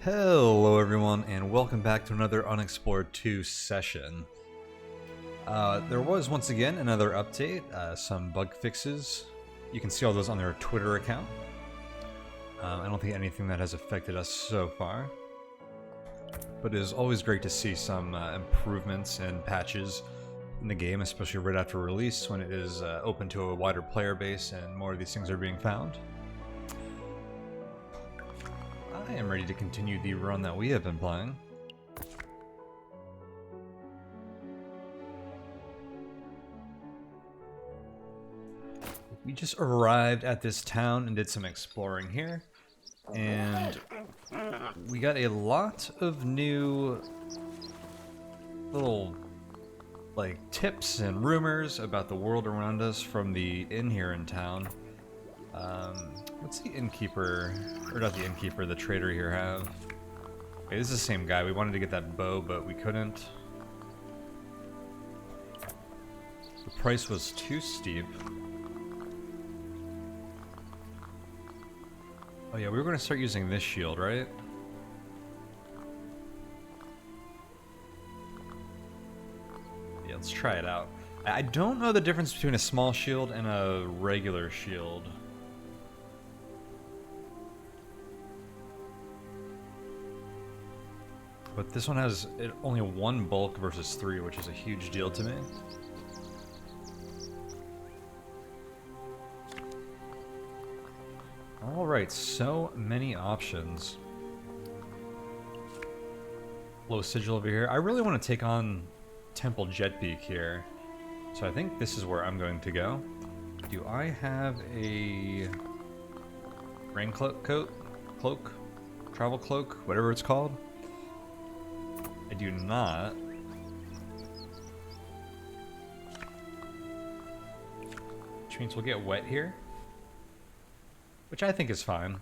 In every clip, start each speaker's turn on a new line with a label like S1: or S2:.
S1: Hello everyone, and welcome back to another Unexplored 2 session. There was once again another update, some bug fixes. You can see all those on their Twitter account. I don't think anything that has affected us so far. But it is always great to see some improvements and patches in the game, especially right after release when it is open to a wider player base and more of these things are being found. I am ready to continue the run that we have been playing. We just arrived at this town and did some exploring here, and we got a lot of new little tips and rumors about the world around us from the inn here in town. What's the innkeeper, or not the innkeeper, the trader here have? Okay, this is the same guy. We wanted to get that bow, but we couldn't. The price was too steep. Oh yeah, we were going to start using this shield, right? Yeah, let's try it out. I don't know the difference between a small shield and a regular shield. But this one has only one bulk versus 3, which is a huge deal to me. Alright, so many options. Low sigil over here. I really want to take on Temple Jetbeak here. So I think this is where I'm going to go. Do I have a rain cloak? Travel cloak? Whatever it's called? I do not. Which means we'll get wet here. Which I think is fine.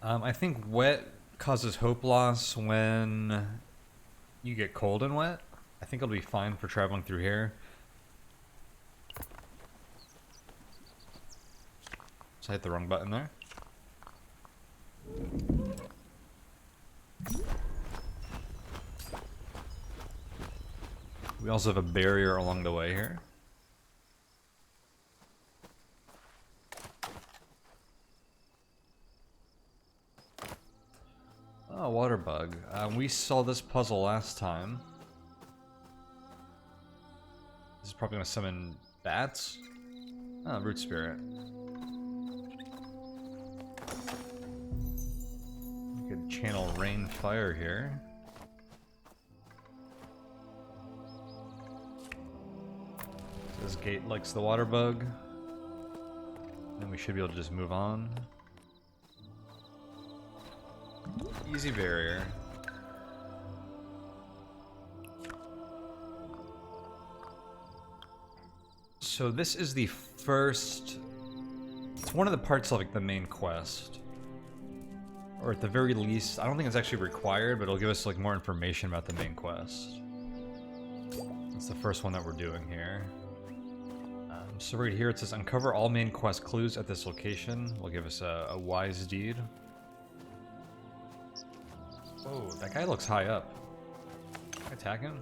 S1: I think wet causes hope loss when you get cold and wet. I think it'll be fine for traveling through here. So I hit the wrong button there. We also have a barrier along the way here. Oh, water bug. We saw this puzzle last time. This is probably going to summon bats. Oh, root spirit. You could channel rain fire here. This gate likes the water bug. And we should be able to just move on. Easy barrier. So this is the first... It's one of the parts of like the main quest. Or at the very least, I don't think it's actually required, but it'll give us like more information about the main quest. It's the first one that we're doing here. So right here it says uncover all main quest clues at this location. Will give us a wise deed. Oh, that guy looks high up. Can I attack him?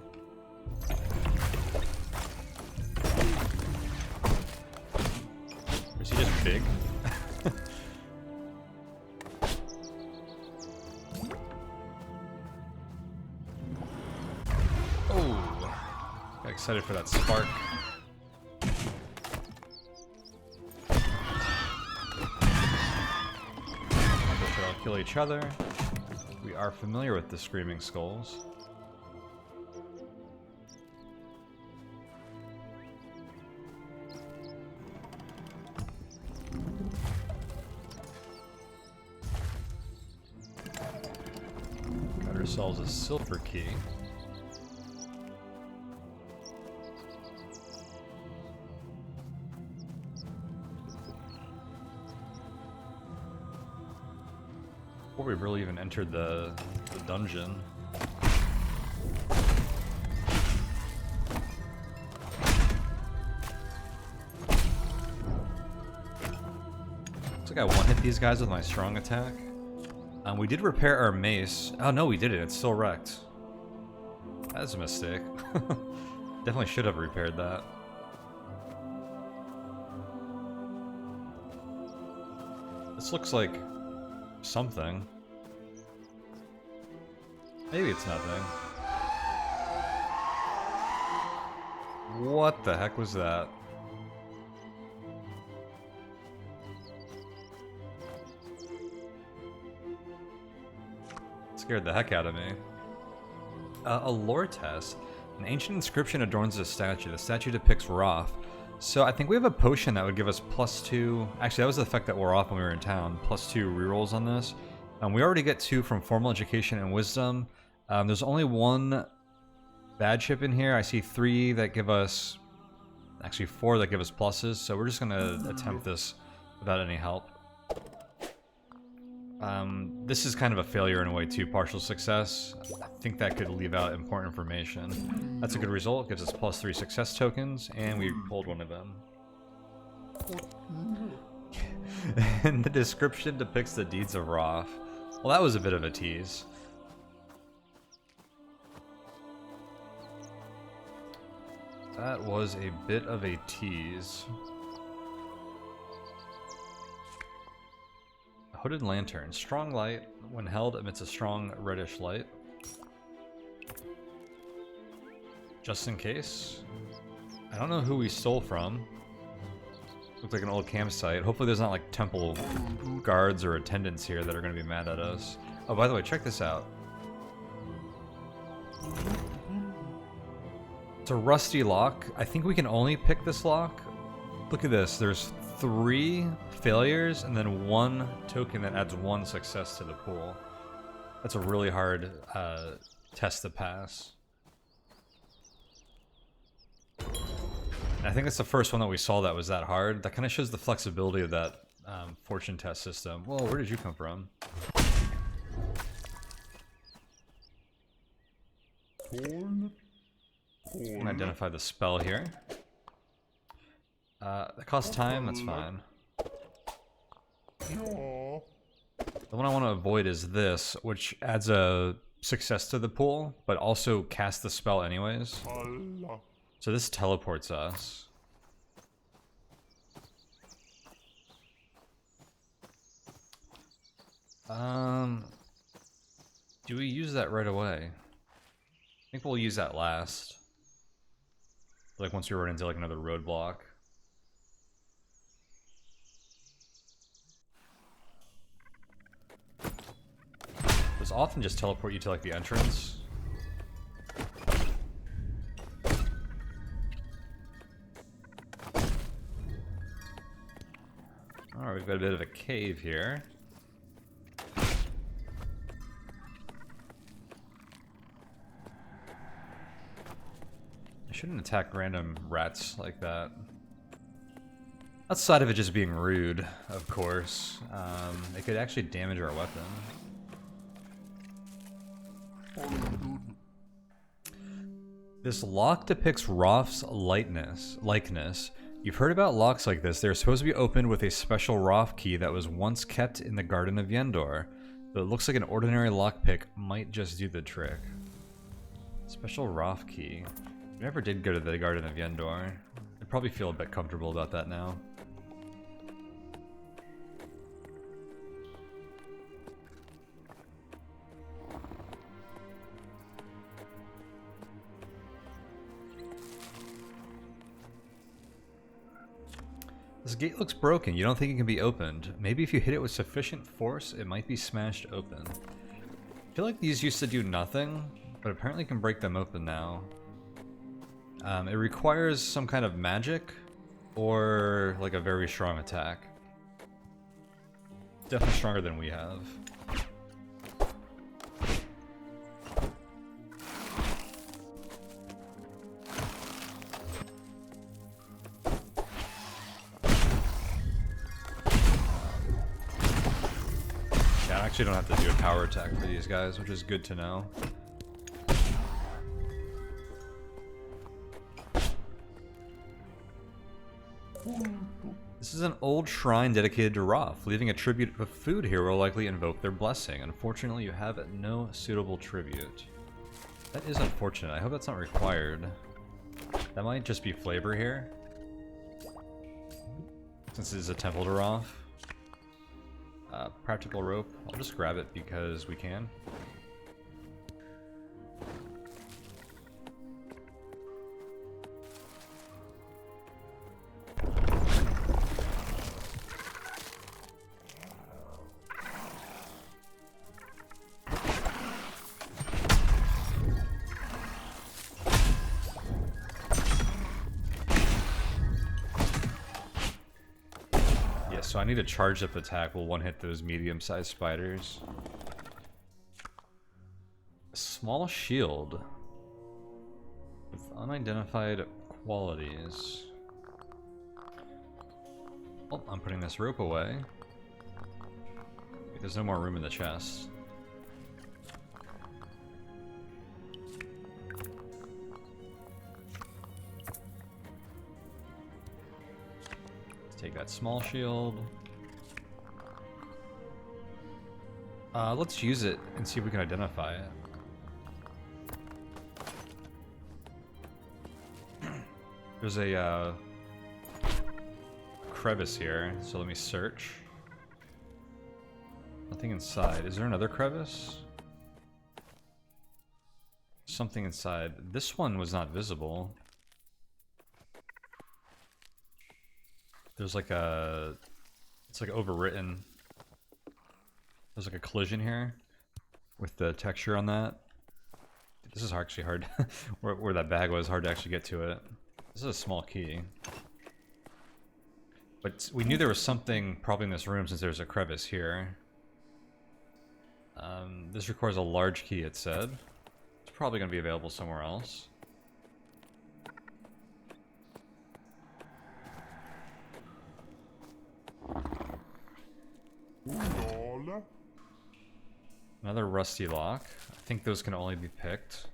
S1: Or is he just big? Oh, got excited for that spark. Kill each other. We are familiar with the Screaming Skulls. Got ourselves a silver key. Before we really even entered the dungeon. Looks like I one-hit these guys with my strong attack. We did repair our mace. Oh no, we didn't. It's still wrecked. That's a mistake. Definitely should have repaired that. This looks like something. Maybe it's nothing. What the heck was that? Scared the heck out of me. A lore test. An ancient inscription adorns the statue. The statue depicts Roth. So I think we have a potion that would give us +2. Actually, that was the effect that wore off when we were in town. +2 rerolls on this. We already get 2 from formal education and wisdom. There's only 1 bad chip in here. I see 3 that give us... Actually, 4 that give us pluses. So we're just going to attempt this without any help. This is kind of a failure in a way too, partial success. I think that could leave out important information. That's a good result, gives us +3 success tokens, and we pulled one of them. And the description depicts the deeds of Roth. Well, that was a bit of a tease. That was a bit of a tease. Hooded lantern. Strong light. When held, emits a strong reddish light. Just in case. I don't know who we stole from. Looks like an old campsite. Hopefully there's not like temple guards or attendants here that are going to be mad at us. Oh, by the way, check this out. It's a rusty lock. I think we can only pick this lock. Look at this. There's 3 failures and then 1 token that adds 1 success to the pool. That's a really hard test to pass. And I think that's the first one that we saw that was that hard. That kind of shows the flexibility of that fortune test system. Whoa, where did you come from? I'm gonna identify the spell here. That costs time, that's fine. The one I want to avoid is this, which adds a success to the pool, but also casts the spell anyways. So this teleports us. Do we use that right away? I think we'll use that last. Like once we run into like another roadblock. Does often just teleport you to like the entrance. Alright, we've got a bit of a cave here. I shouldn't attack random rats like that. Outside of it just being rude, of course. It could actually damage our weapon. This lock depicts Roth's likeness. You've heard about locks like this. They're supposed to be opened with a special Roth key that was once kept in the Garden of Yendor. But it looks like an ordinary lockpick might just do the trick. Special Roth key. We never did go to the Garden of Yendor. I'd probably feel a bit comfortable about that now. This gate looks broken. You don't think it can be opened. Maybe if you hit it with sufficient force, it might be smashed open. I feel like these used to do nothing, but apparently can break them open now. It requires some kind of magic or like a very strong attack. Definitely stronger than we have. I actually don't have to do a power attack for these guys, which is good to know. This This is an old shrine dedicated to Roth. Leaving a tribute of food here will likely invoke their blessing. Unfortunately, you have no suitable tribute. That is unfortunate. I hope that's not required. That might just be flavor here, since it is a temple to Roth. Practical rope. I'll just grab it because we can. So I need a charged up attack will one hit those medium-sized spiders. A small shield with unidentified qualities. Oh, I'm putting this rope away. There's no more room in the chest. Take that small shield. Let's use it and see if we can identify it. There's a crevice here, so let me search. Nothing inside. Is there another crevice? Something inside. This one was not visible. There's like a... It's like overwritten. There's like a collision here with the texture on that. This is actually hard. where that bag was, hard to actually get to it. This is a small key. But we knew there was something probably in this room since there's a crevice here. This requires a large key, it said. It's probably going to be available somewhere else. Another rusty lock. I think those can only be picked.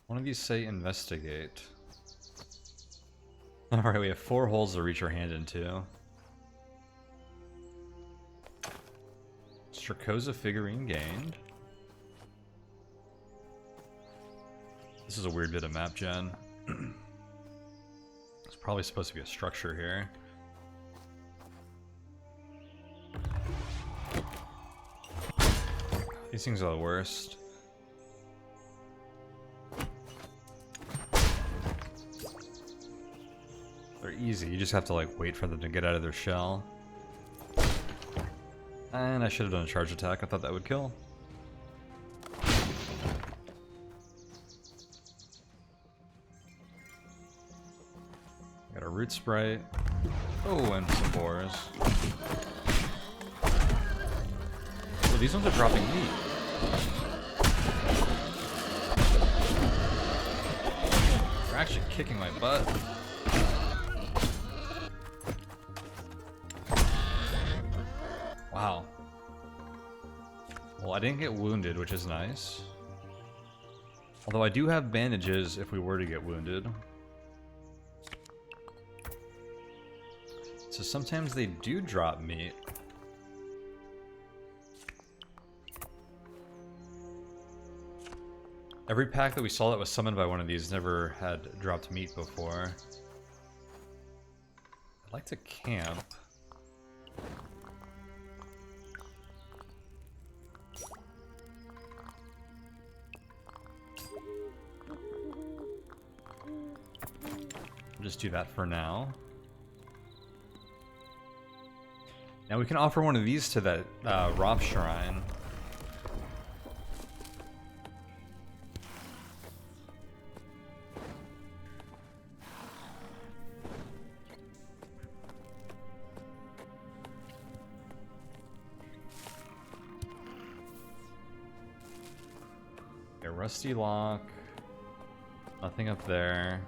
S1: One of these say investigate. Alright, we have 4 holes to reach our hand into. Strakoza figurine gained. This is a weird bit of map gen. There's probably supposed to be a structure here. These things are the worst. They're easy, you just have to like wait for them to get out of their shell. And I should have done a charge attack, I thought that would kill. Got a root sprite. Oh, and some boars. Oh, these ones are dropping meat. They're actually kicking my butt. Wow. Well, I didn't get wounded, which is nice. Although I do have bandages if we were to get wounded. So sometimes they do drop meat. Every pack that we saw that was summoned by one of these never had dropped meat before. I'd like to camp. Just do that for now. Now we can offer one of these to that Roth shrine. rusty lock. Nothing up there.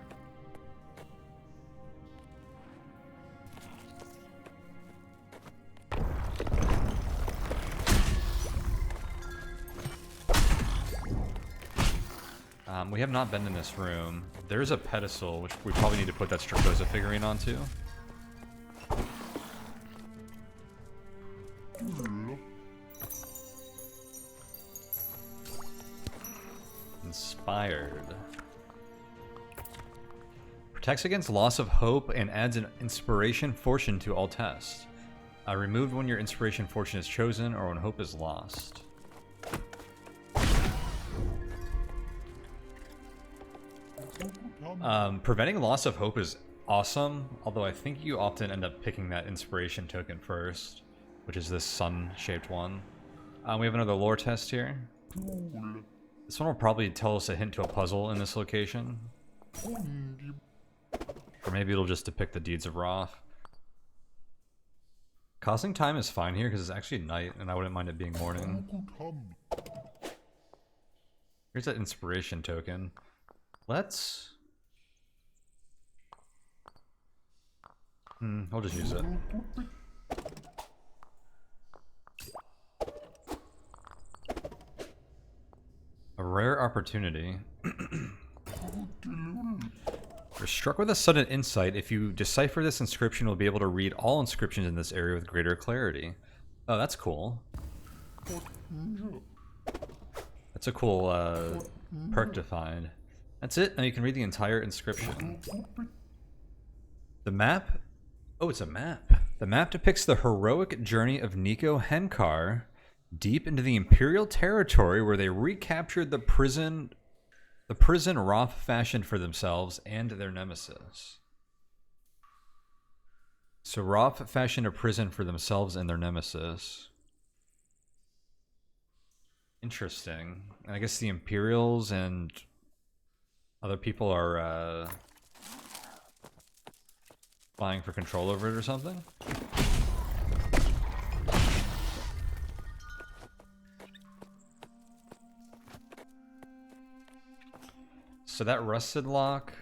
S1: We have not been in this room. There's a pedestal, which we probably need to put that Strakoza figurine onto. Inspired. Protects against loss of hope and adds an inspiration fortune to all tests. Removed when your inspiration fortune is chosen or when hope is lost. Preventing loss of hope is awesome, although I think you often end up picking that inspiration token first, which is this sun-shaped one. We have another lore test here. This one will probably tell us a hint to a puzzle in this location. Or maybe it'll just depict the deeds of Roth. Causing time is fine here because it's actually night and I wouldn't mind it being morning. Here's that inspiration token. Let's... I'll just use it. A rare opportunity. You're struck with a sudden insight. If you decipher this inscription, you'll be able to read all inscriptions in this area with greater clarity. Oh, that's cool. That's a cool perk to find. That's it. Now you can read the entire inscription. The map... Oh, it's a map. The map depicts the heroic journey of Nico Henkar deep into the Imperial territory where they recaptured the prison Roth fashioned for themselves and their nemesis. So Roth fashioned a prison for themselves and their nemesis. Interesting. And I guess the Imperials and other people are vying for control over it or something? So that rusted lock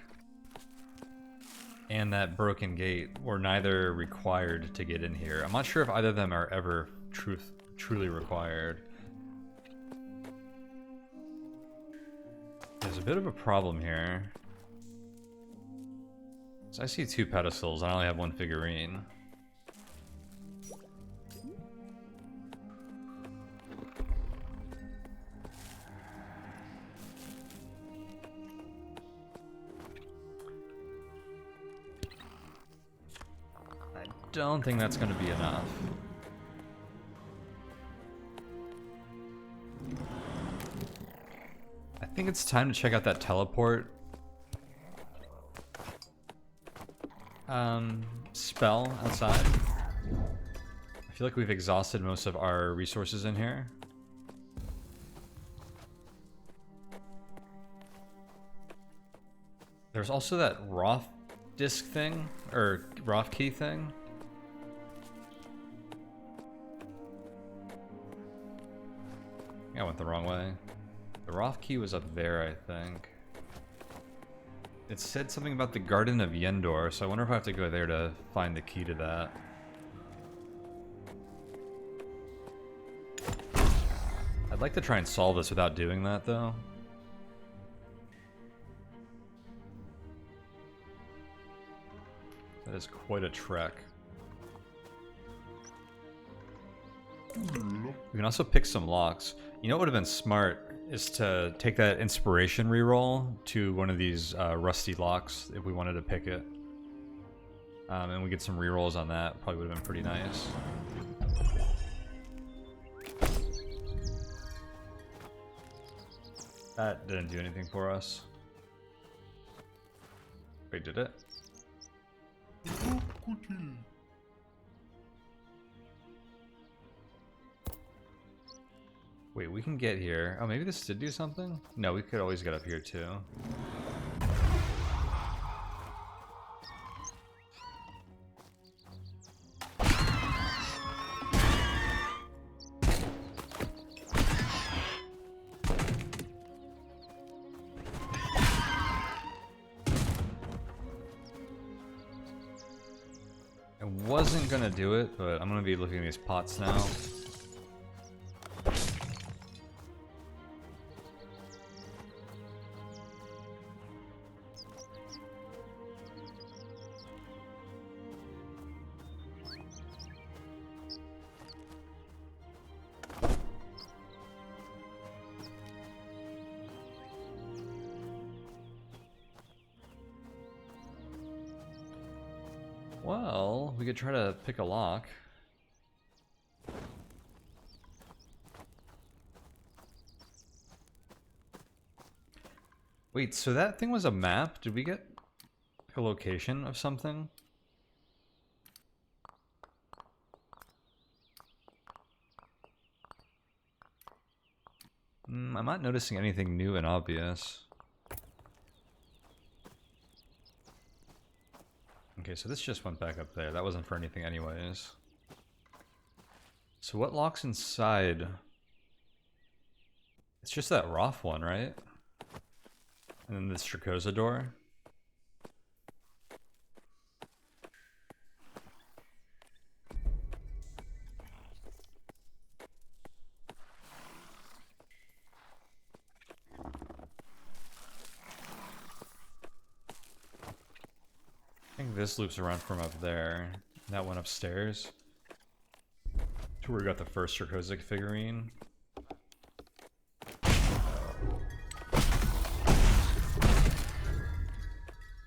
S1: and that broken gate were neither required to get in here. I'm not sure if either of them are ever truly required. There's a bit of a problem here. So I see two pedestals, and I only have one figurine. I don't think that's going to be enough. I think it's time to check out that teleport spell outside. I feel like we've exhausted most of our resources in here. There's also that Roth disk thing, or Roth key thing. I went the wrong way. The Roth key was up there, I think. It said something about the Garden of Yendor, so I wonder if I have to go there to find the key to that. I'd like to try and solve this without doing that, though. That is quite a trek. We can also pick some locks. You know what would have been smart is to take that inspiration reroll to one of these rusty locks if we wanted to pick it. And we get some rerolls on that. Probably would have been pretty nice. That didn't do anything for us. Wait, did it? Wait, we can get here. Oh, maybe this did do something? No, we could always get up here too. wasn't gonna do it, but I'm gonna be looking at these pots now. Well, we could try to pick a lock. Wait, so that thing was a map? Did we get a location of something? I'm not noticing anything new and obvious. Okay, so this just went back up there. That wasn't for anything anyways. So what locks inside? It's just that Roth one, right? And then this Strakoza door. I think this loops around from up there. That went upstairs to where we got the first Strakoza figurine.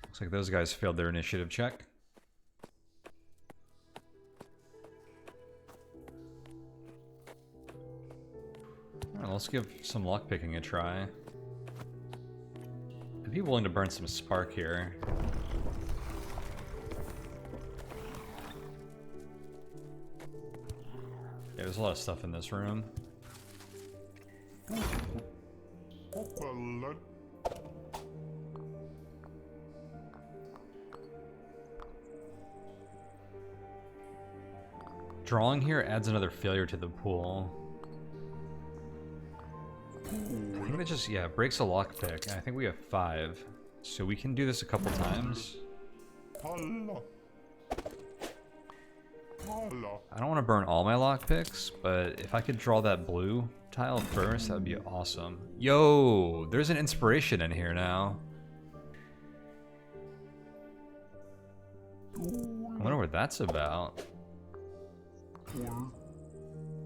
S1: Looks like those guys failed their initiative check. Alright, let's give some lockpicking a try. I'd be willing to burn some spark here. Yeah, there's a lot of stuff in this room. Drawing here adds another failure to the pool. I think that just, yeah, breaks a lockpick, and I think we have 5. So we can do this a couple times. I don't want to burn all my lockpicks, but if I could draw that blue tile first, that would be awesome. Yo, there's an inspiration in here now. I wonder what that's about.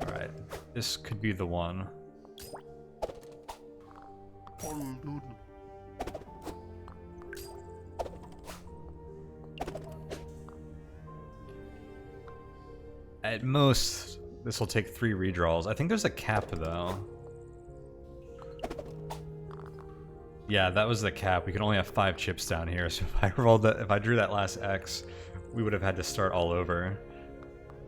S1: Alright, this could be the one. At most, this will take 3 redraws. I think there's a cap though. Yeah, that was the cap. We can only have 5 chips down here, so if I drew that last X, we would have had to start all over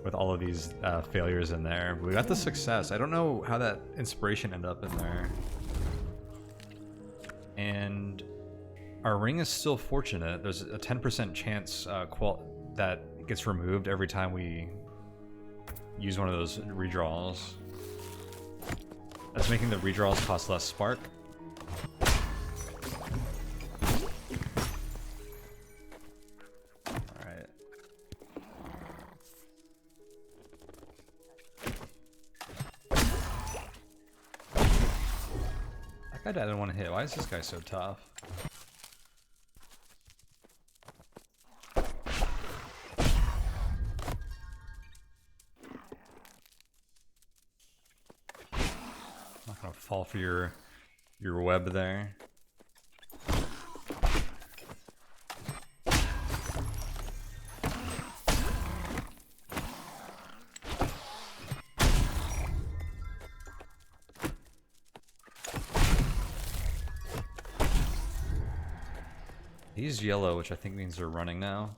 S1: with all of these failures in there. But we got the success. I don't know how that inspiration ended up in there. And our ring is still fortunate. There's a 10% chance that gets removed every time we use one of those redraws. That's making the redraws cost less spark. Alright. That guy didn't want to hit. Why is this guy so tough? Fall for your web there. He's yellow, which I think means they're running now.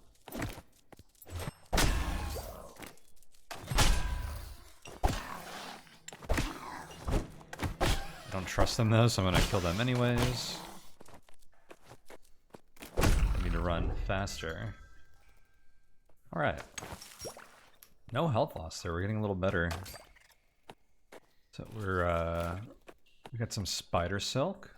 S1: Trust them though, so I'm gonna kill them anyways. I need to run faster. Alright. No health loss there, we're getting a little better. So we got some spider silk.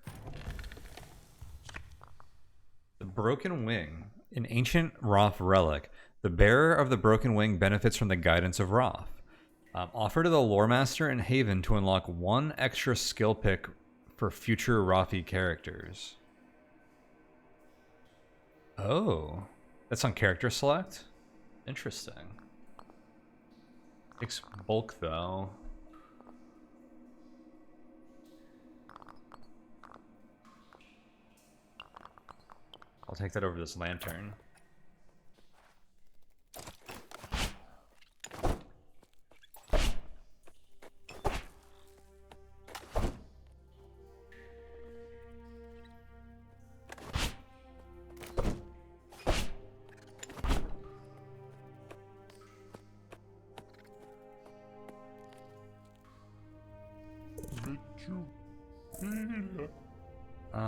S1: The broken wing, an ancient Roth relic. The bearer of the broken wing benefits from the guidance of Roth. Offer to the lore master in Haven to unlock one extra skill pick for future Rafi characters. Oh, that's on character select? Interesting. Takes bulk though. I'll take that over this lantern.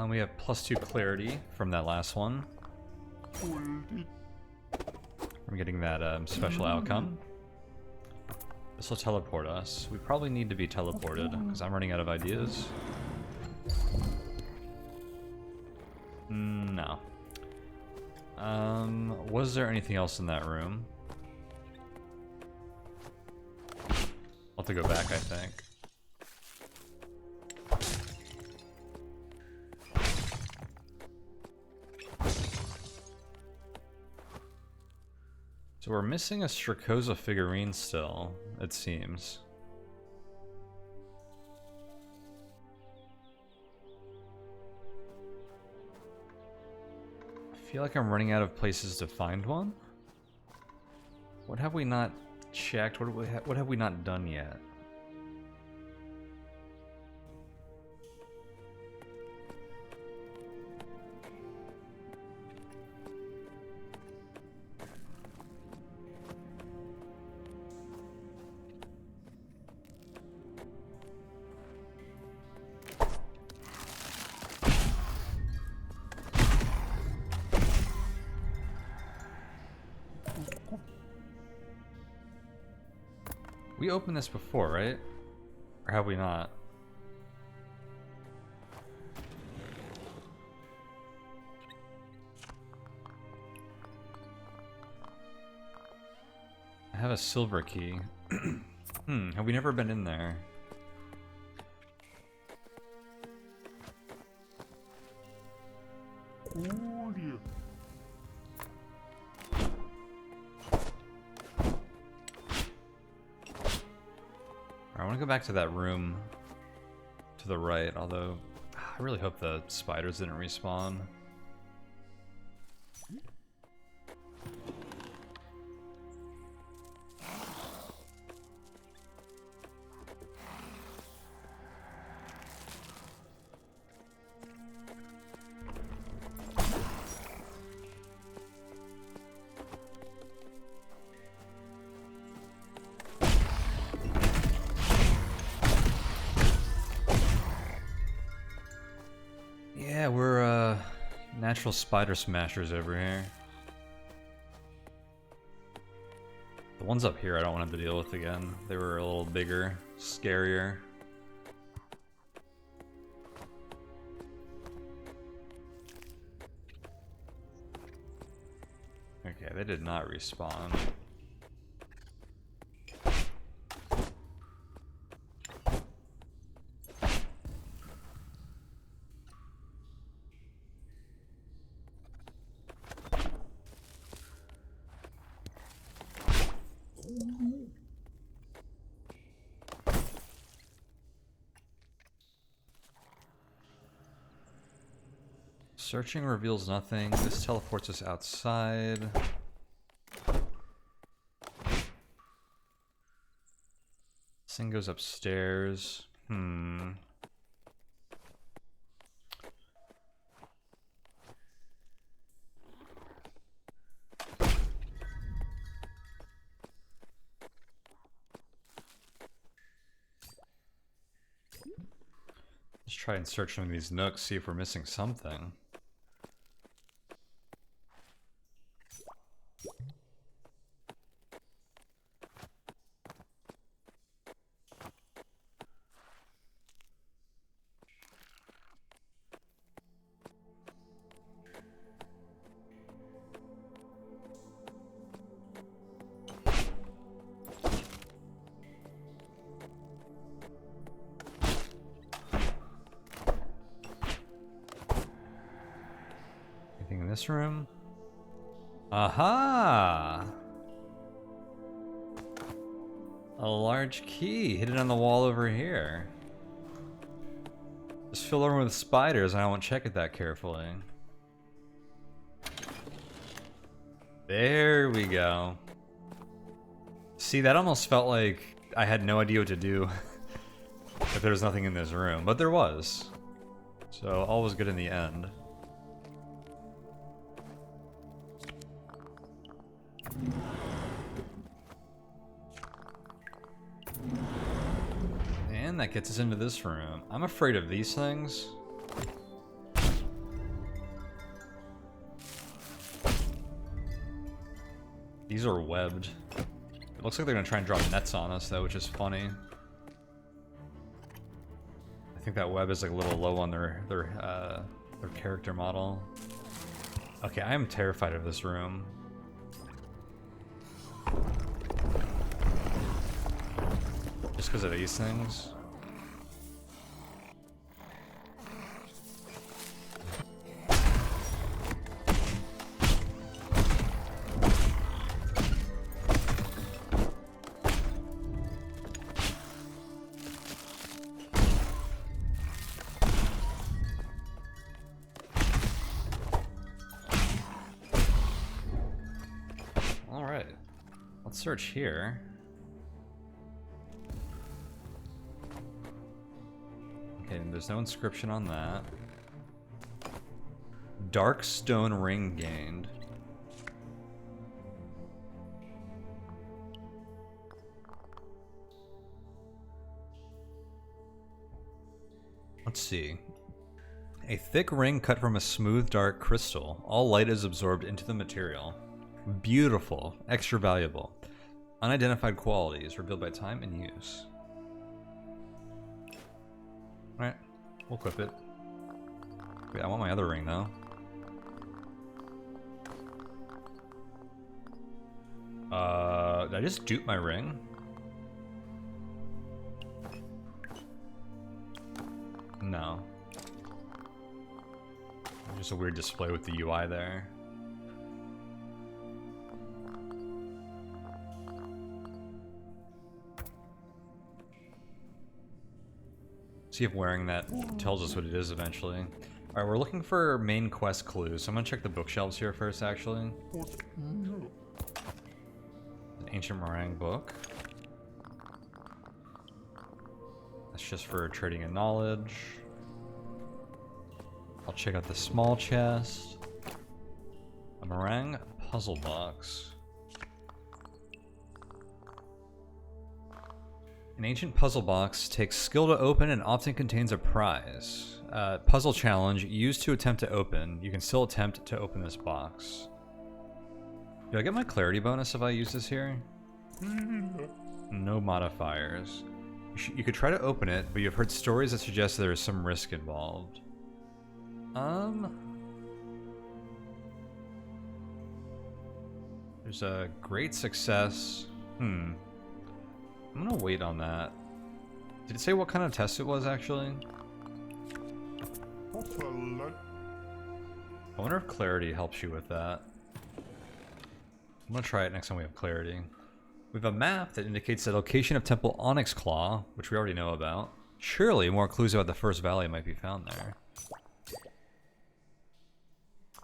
S1: We have +2 clarity from that last one. From getting that special outcome. This will teleport us. We probably need to be teleported because I'm running out of ideas. No. Was there anything else in that room? I'll have to go back, I think. So we're missing a Strakoza figurine still, it seems. I feel like I'm running out of places to find one. What have we not checked? What have we not done yet? We opened this before, right? Or have we not? I have a silver key. Have we never been in there? I want to go back to that room to the right, although I really hope the spiders didn't respawn. Yeah, we're natural spider smashers over here. The ones up here I don't want to deal with again. They were a little bigger, scarier. Okay, they did not respawn. Searching reveals nothing. This teleports us outside. This thing goes upstairs. Let's try and search some of these nooks, see if we're missing something. this room. Aha! A large key hidden on the wall over here. Just fill the room with spiders and I won't check it that carefully. There we go. See, that almost felt like I had no idea what to do if there was nothing in this room, but there was. So all was good in the end. And that gets us into this room. I'm afraid of these things. These are webbed. It looks like they're gonna try and drop nets on us though, which is funny. I think that web is like a little low on their character model. Okay, I am terrified of this room. Just because of these things. Alright, let's search here. Okay, there's no inscription on that. Dark stone ring gained. Let's see. A thick ring cut from a smooth dark crystal. All light is absorbed into the material. Beautiful. Extra valuable. Unidentified qualities revealed by time and use. Alright, we'll equip it. Wait, I want my other ring though. Did I just dupe my ring? No. Just a weird display with the UI there. See if wearing that tells us what it is eventually. Alright, we're looking for main quest clues, so I'm gonna check the bookshelves here first, actually. An ancient meringue book. That's just for trading in knowledge. I'll check out the small chest. A meringue puzzle box. An ancient puzzle box takes skill to open and often contains a prize. Puzzle challenge, used to attempt to open. You can still attempt to open this box. Do I get my clarity bonus if I use this here? No modifiers. You could try to open it, but you've heard stories that suggest there is some risk involved. There's a great success. I'm gonna wait on that. Did it say what kind of test it was, actually? I wonder if clarity helps you with that. I'm gonna try it next time we have clarity. We have a map that indicates the location of Temple Onyx Claw, which we already know about. Surely more clues about the first valley might be found there.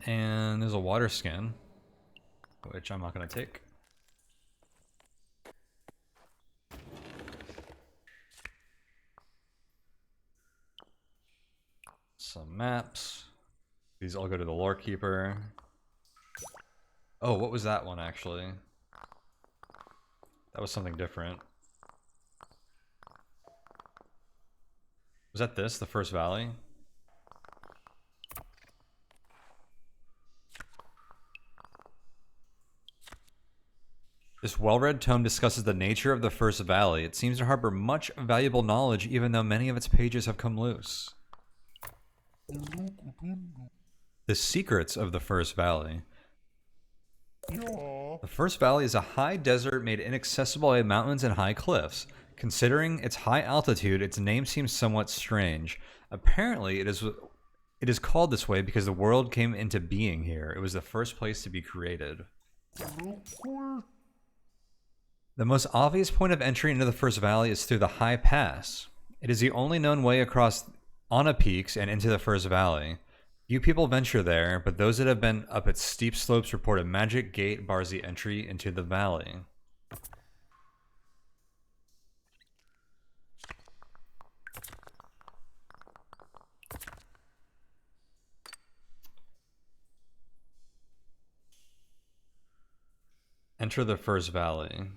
S1: And there's a water skin, which I'm not gonna take. Some maps. These all go to the lore keeper. Oh, what was that one actually? That was something different. Was that this, the first valley? This well-read tome discusses the nature of the first valley. It seems to harbor much valuable knowledge, even though many of its pages have come loose. The secrets of the first valley. The first valley is a high desert made inaccessible by mountains and high cliffs. Considering its high altitude, its name seems somewhat strange. Apparently, it is It is called this way because the world came into being here. It was the first place to be created. The most obvious point of entry into the First Valley is through the High Pass. It is the only known way across Anna Peaks and into the First Valley. Few people venture there, but those that have been up its steep slopes report a magic gate bars the entry into the valley. Enter the First Valley.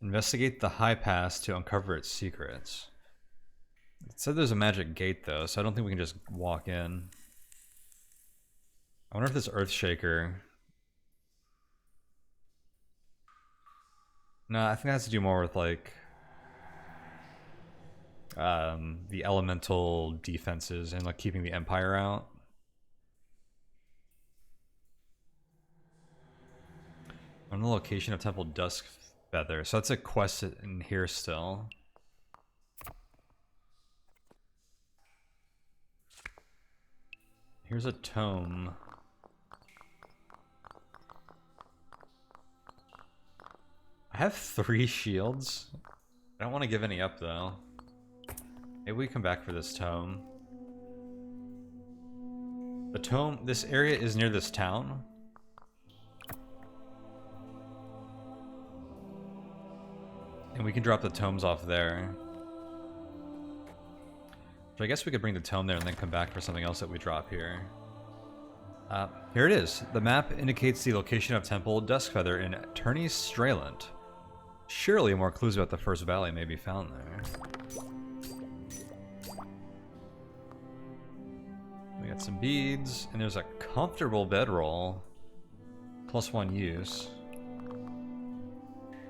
S1: Investigate the High Pass to uncover its secrets. It said there's a magic gate though, so I don't think we can just walk in. I wonder if this Earthshaker... No, I think that has to do more with like... the elemental defenses and like keeping the Empire out. On the location of Temple Duskfeather. So that's a quest in here still. Here's a tome. I have 3 shields. I don't want to give any up though. Maybe we come back for this tome. The tome, this area is near this town. And we can drop the tomes off there. So I guess we could bring the tome there and then come back for something else that we drop here. Here it is. The map indicates the location of Temple Duskfeather in Turney's Strayland. Surely more clues about the First Valley may be found there. We got some beads, and there's a comfortable bedroll. +1 use.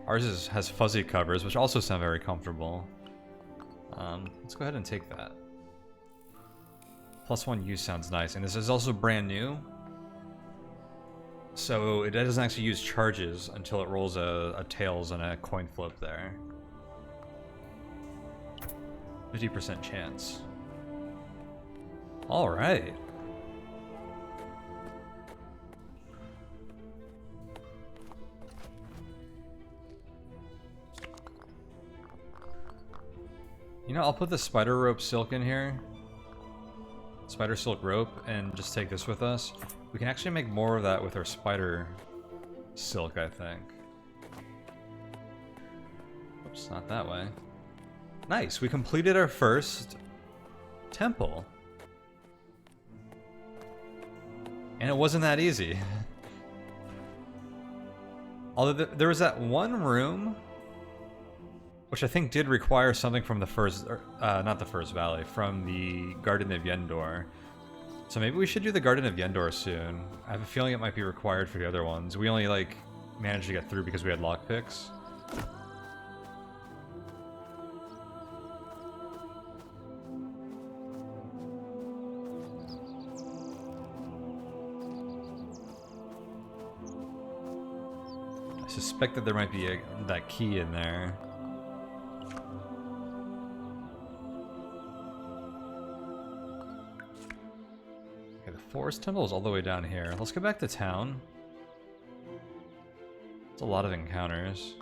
S1: Ours has fuzzy covers, which also sound very comfortable. Let's go ahead and take that. +1 use sounds nice, and this is also brand new. So it doesn't actually use charges until it rolls a tails and a coin flip there. 50% chance. All right. You know, I'll put the spider rope silk in here. Spider silk rope, and just take this with us. We can actually make more of that with our spider silk, I think. Oops, not that way. Nice, we completed our first temple. And it wasn't that easy. Although there was that one room, which I think did require something from the first, not the First Valley, from the Garden of Yendor. So maybe we should do the Garden of Yendor soon. I have a feeling it might be required for the other ones. We only, like, managed to get through because we had lockpicks. I suspect that there might be that key in there. Forest Temple is all the way down here. Let's go back to town. It's a lot of encounters.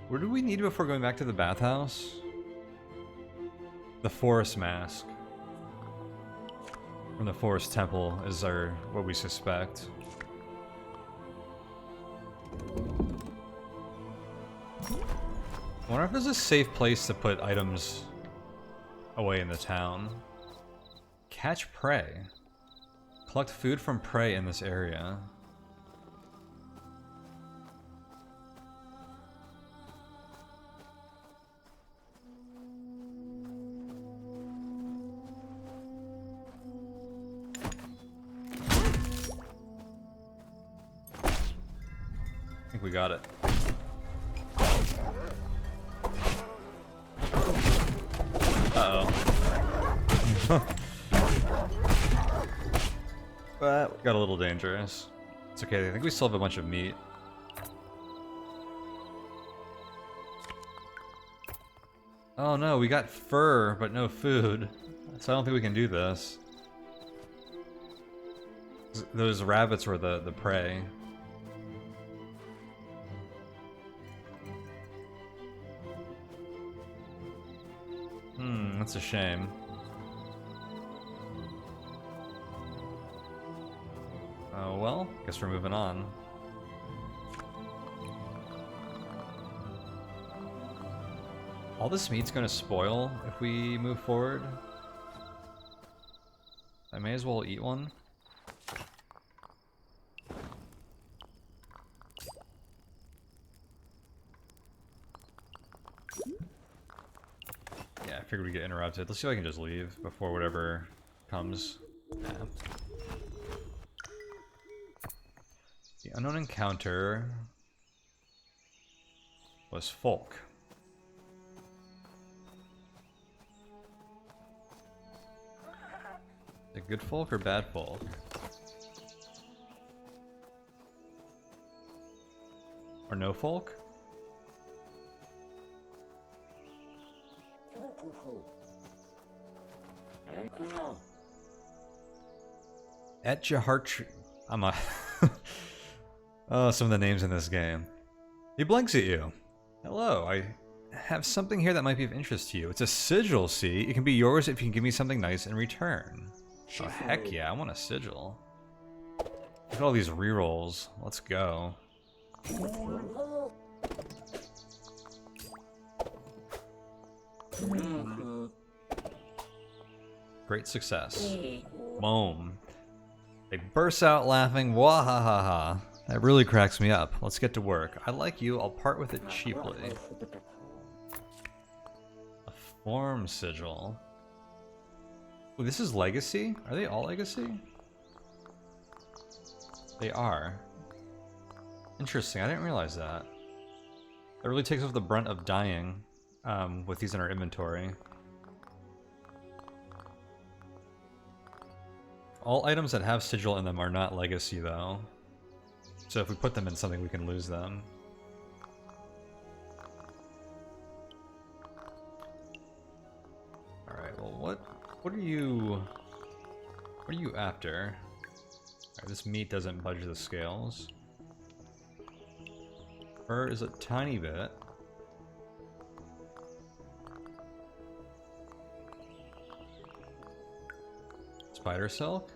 S1: What do we need before going back to the bathhouse? The Forest Mask from the Forest Temple is what we suspect. I wonder if there's a safe place to put items away in the town. Catch prey. Collect food from prey in this area. I think we got it. That got a little dangerous. It's okay, I think we still have a bunch of meat. Oh no, we got fur, but no food. So I don't think we can do this. Those rabbits were the prey. That's a shame. Oh well, guess we're moving on. All this meat's gonna spoil if we move forward. I may as well eat one. Yeah, I figured we'd get interrupted. Let's see if I can just leave before whatever comes. Yeah. The unknown encounter was folk. Is it good folk or bad folk? Or no folk? At Jahartri. I'm a. Oh, some of the names in this game. He blinks at you. Hello, I have something here that might be of interest to you. It's a sigil, see? It can be yours if you can give me something nice in return. Oh, heck yeah, I want a sigil. Look at all these rerolls. Let's go. Great success. Boom. They burst out laughing. Wahahaha. That really cracks me up. Let's get to work. I like you. I'll part with it cheaply. A form sigil. Ooh, this is legacy? Are they all legacy? They are. Interesting. I didn't realize that. It really takes off the brunt of dying with these in our inventory. All items that have sigil in them are not legacy, though. So if we put them in something, we can lose them. Alright, well, what are you after? Alright, this meat doesn't budge the scales. Fur is a tiny bit. Spider silk?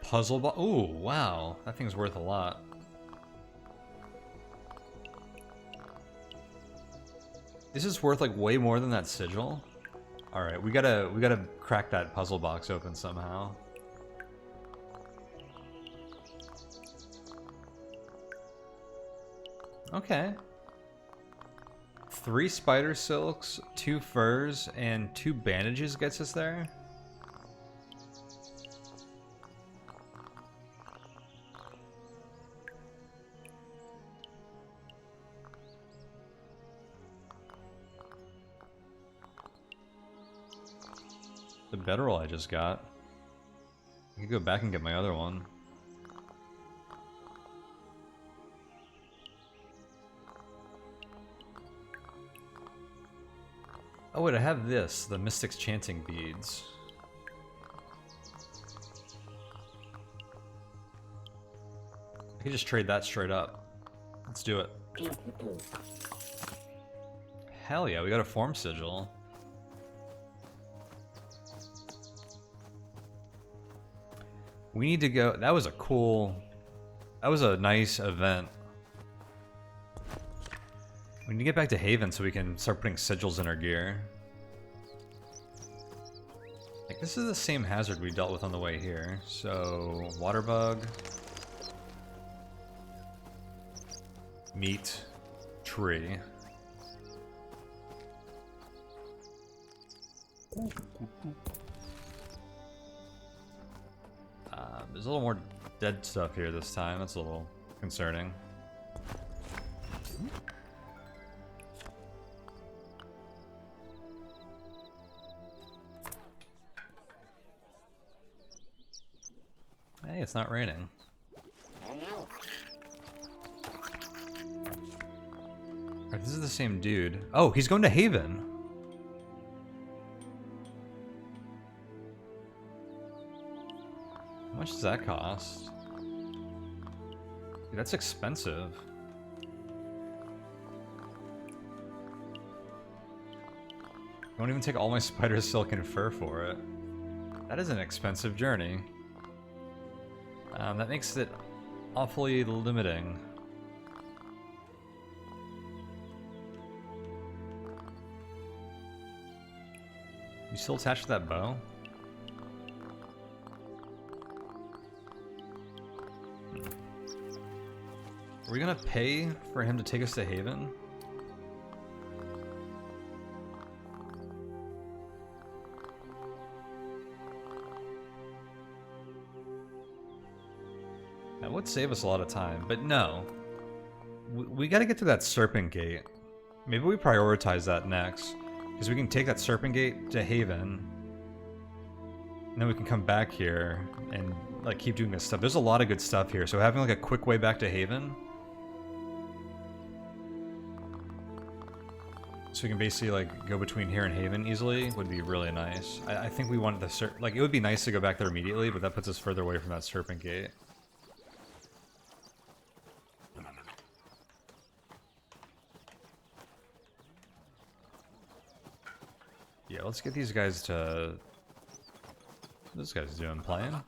S1: Puzzle box. Ooh, wow. That thing's worth a lot. This is worth like way more than that sigil. Alright, we gotta crack that puzzle box open somehow. Okay. 3 spider silks, 2 furs, and 2 bandages gets us there. The bedroll I just got. I could go back and get my other one. Oh wait, I have this, the Mystic's Chanting Beads. I could just trade that straight up. Let's do it. Hell yeah, we got a form sigil. We need to go. That was a nice event. We need to get back to Haven so we can start putting sigils in our gear. Like, this is the same hazard we dealt with on the way here. So, water bug, meat, tree. There's a little more dead stuff here this time. That's a little concerning. Hey, it's not raining. Alright, this is the same dude. Oh, he's going to Haven. How much does that cost? Dude, that's expensive. I won't even take all my spider silk and fur for it. That is an expensive journey. That makes it awfully limiting. You still attached to that bow? Are we gonna pay for him to take us to Haven? That would save us a lot of time, but no. We gotta get to that Serpent Gate. Maybe we prioritize that next. Because we can take that Serpent Gate to Haven. And then we can come back here and like keep doing this stuff. There's a lot of good stuff here, so having like a quick way back to Haven. So we can basically like go between here and Haven easily would be really nice. I think we want the like it would be nice to go back there immediately, but that puts us further away from that Serpent Gate. Yeah, let's get these guys to... What this guy's doing? Playing?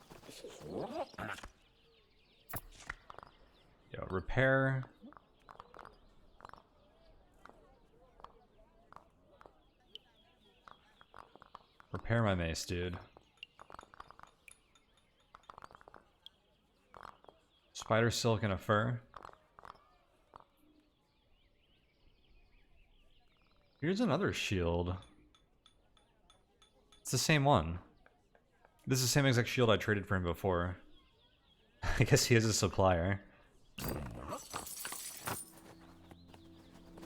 S1: Yo, repair. Repair my mace, dude. Spider silk and a fur. Here's another shield. It's the same one. This is the same exact shield I traded for him before. I guess he is a supplier.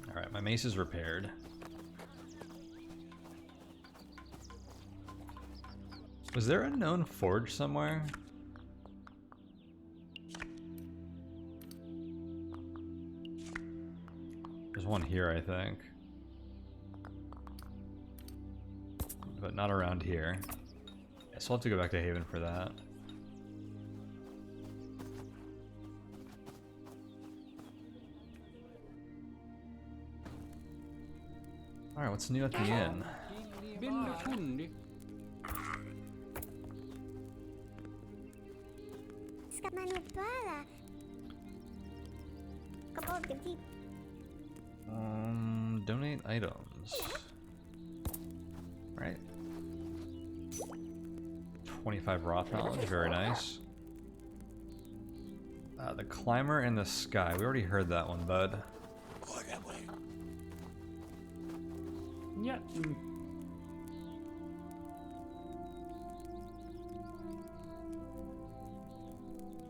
S1: Alright, my mace is repaired. Was there a known forge somewhere? There's one here, I think. But not around here. Yeah, so I'll have to go back to Haven for that. Alright, what's new at the inn? Donate items. Right. 25 Roth knowledge, very nice. The climber in the sky. We already heard that one, bud.
S2: Yeah.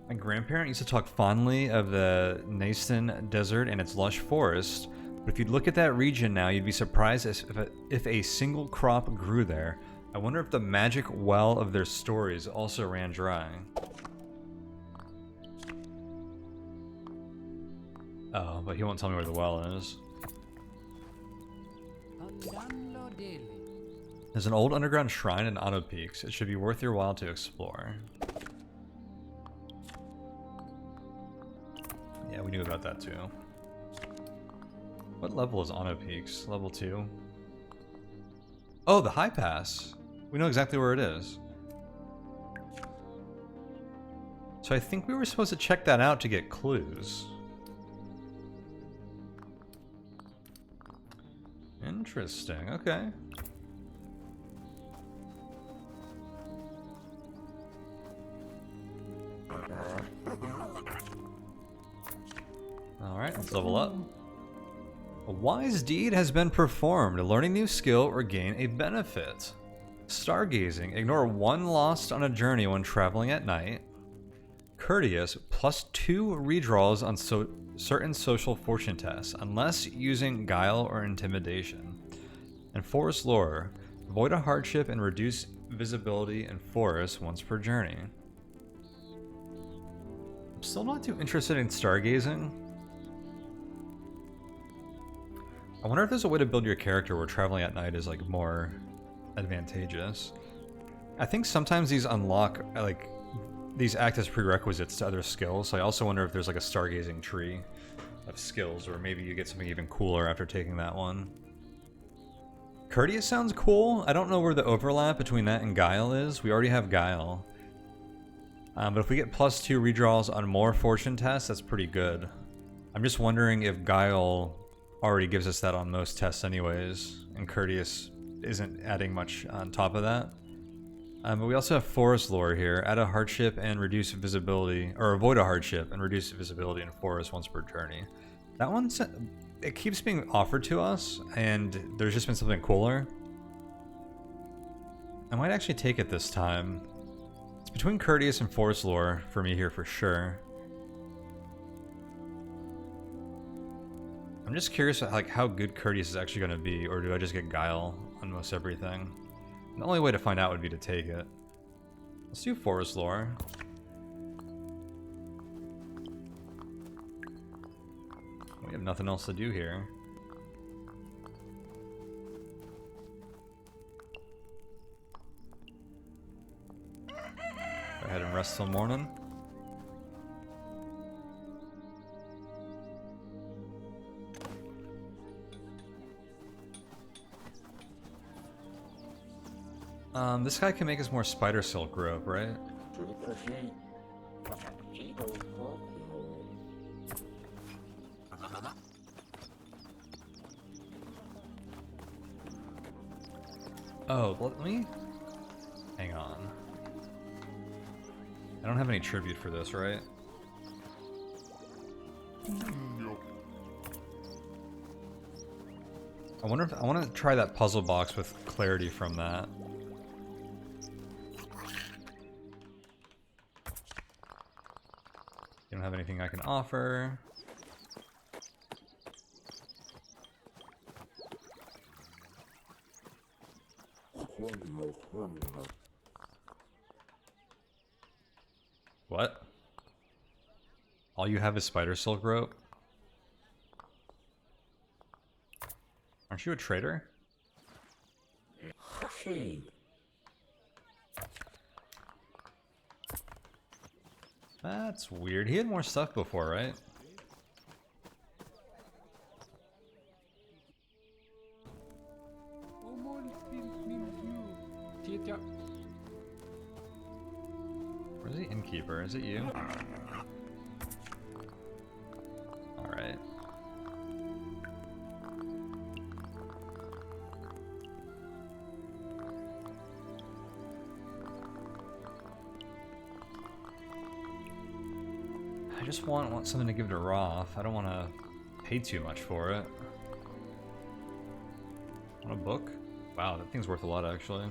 S1: My grandparent used to talk fondly of the Naston Desert and its lush forest, but if you'd look at that region now, you'd be surprised if a single crop grew there. I wonder if the magic well of their stories also ran dry. Oh, but he won't tell me where the well is. There's an old underground shrine in Otto Peaks. It should be worth your while to explore. Yeah, we knew about that too. What level is Otto Peaks? Level 2? Oh, the High Pass! We know exactly where it is. So I think we were supposed to check that out to get clues. Interesting, okay. Alright, let's level up. A wise deed has been performed. Learning new skill or gain a benefit. Stargazing. Ignore one lost on a journey when traveling at night. Courteous. +2 redraws on certain social fortune tests, unless using guile or intimidation. And forest lore. Avoid a hardship and reduce visibility in forest once per journey. I'm still not too interested in stargazing. I wonder if there's a way to build your character where traveling at night is like more advantageous. I think sometimes these unlock, like, these act as prerequisites to other skills. So I also wonder if there's like a stargazing tree of skills, or maybe you get something even cooler after taking that one. Courteous sounds cool. I don't know where the overlap between that and Guile is. We already have Guile. But if we get +2 redraws on more fortune tests, that's pretty good. I'm just wondering if Guile already gives us that on most tests anyways, and Courteous isn't adding much on top of that. But we also have Forest Lore here. Add a hardship and reduce visibility, or avoid a hardship and reduce visibility in forest once per journey. That one's, it keeps being offered to us, and there's just been something cooler. I might actually take it this time. It's between Courteous and Forest Lore for me here for sure. I'm just curious like how good Courteous is actually going to be, or do I just get Guile on most everything? The only way to find out would be to take it. Let's do Forest Lore. We have nothing else to do here. Go ahead and rest till morning. This guy can make us more spider silk rope, right? Oh, let me... Hang on. I don't have any tribute for this, right? I wonder if... I want to try that puzzle box with clarity from that. You don't have anything I can offer. What? All you have is spider silk rope? Aren't you a trader? That's weird. He had more stuff before, right? Where's the innkeeper? Is it you? Alright. I just want something to give to Roth. I don't want to pay too much for it. Want a book? Wow, that thing's worth a lot actually.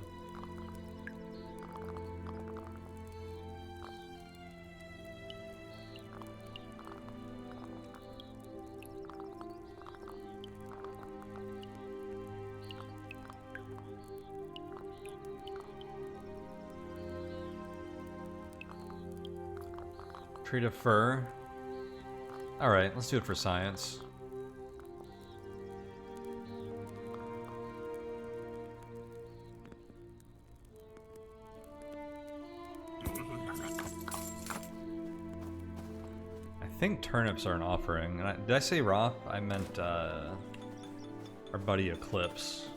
S1: Trade a fur. Alright, let's do it for science. I think turnips are an offering. And did I say Roth? I meant our buddy Eclipse.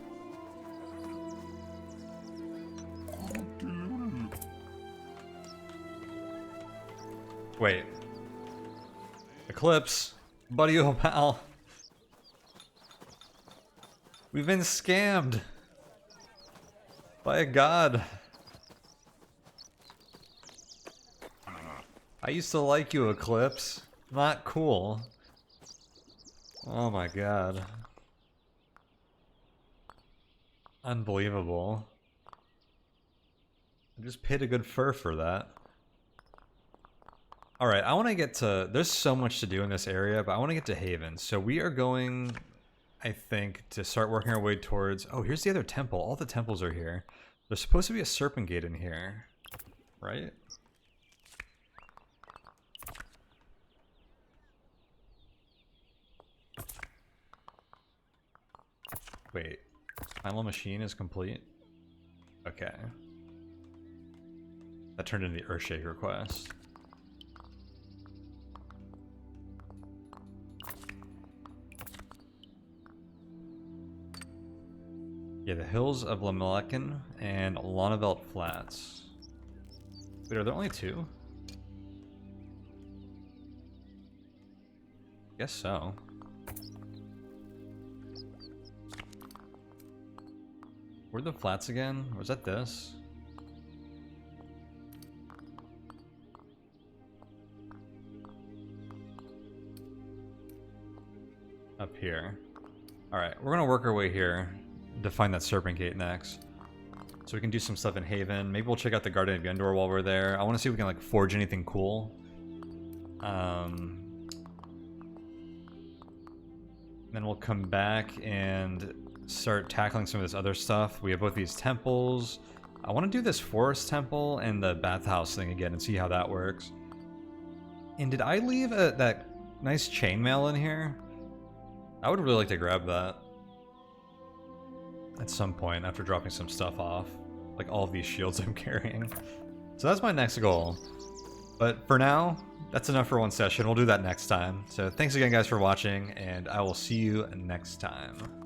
S1: Wait. Eclipse. Buddy, oh pal. We've been scammed. By a god. I used to like you, Eclipse. Not cool. Oh my god. Unbelievable. I just paid a good fur for that. Alright, I want to get to... There's so much to do in this area, but I want to get to Haven. So we are going, I think, to start working our way towards... Oh, here's the other temple. All the temples are here. There's supposed to be a serpent gate in here. Right? Wait. Final machine is complete? Okay. That turned into the Earthshake quest. Yeah, the Hills of Lamelekin and Lonnevelt Flats. Wait, are there only two? Guess so. Where are the flats again? Or was that this? Up here. Alright, we're gonna work our way here to find that Serpent Gate next. So we can do some stuff in Haven. Maybe we'll check out the Garden of Yendor while we're there. I want to see if we can like forge anything cool. Then we'll come back and start tackling some of this other stuff. We have both these temples. I want to do this forest temple and the bathhouse thing again and see how that works. And did I leave that nice chainmail in here? I would really like to grab that at some point after dropping some stuff off. Like all of these shields I'm carrying. So that's my next goal. But for now, that's enough for one session. We'll do that next time. So thanks again guys for watching, and I will see you next time.